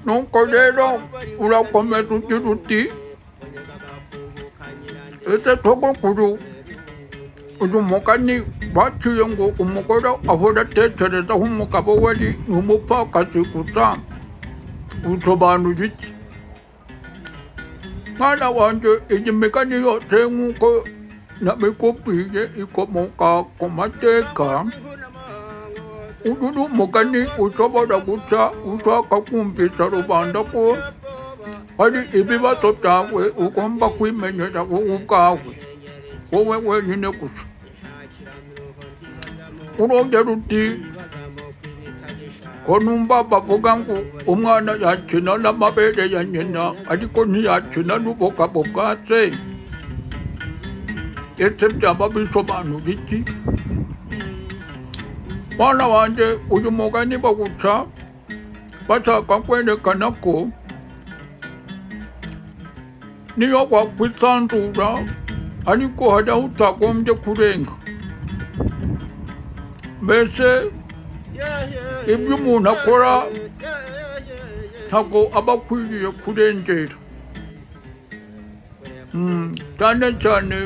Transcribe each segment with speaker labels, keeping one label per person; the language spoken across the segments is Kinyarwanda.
Speaker 1: nuko rero urakomeza ugira uti ese sogokuru uyu mugani baciye ngo umugore ahora atekereza aho umugabo we ari ni umupfakazi gusa usobanura iki? Mwana wanjye iyi migani yose nk'uko nabikubwiye ikomoka ku mateka. Uyu ni umugani ushobora guca ushaka kumvisha rubanda ko hari ibibazo byawe ugomba kwimenyera wowe ubwawe, wowe wenyine gusa. Urongera uti ko numva bavuga ngo umwana yakina n'amabere ya nyina ariko ntiyakina n'ubugabo bwa se. Ese byaba bisobanura iki? Mwana wanjye uyu mugani bawuca bashaka kwerekana ko niyo wakwisanzura ariko hari aho utagombye kurenga. Mbese ibyo umuntu akora ntabwo aba akwiriye kurengera, cyane cyane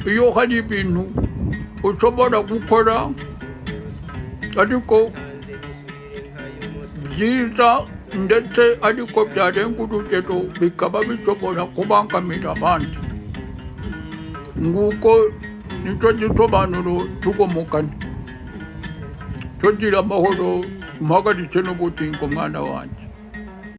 Speaker 1: iyo hari ibintu ushobora gukora ariko byiza ndetse ariko byarenga urugero bikaba bishobora kubangamira abandi. Nguko nicyo gisobanuro cy'uwo mugani. Tugira amahoro, umuhagaritse n'ubugingo mwana wanjye.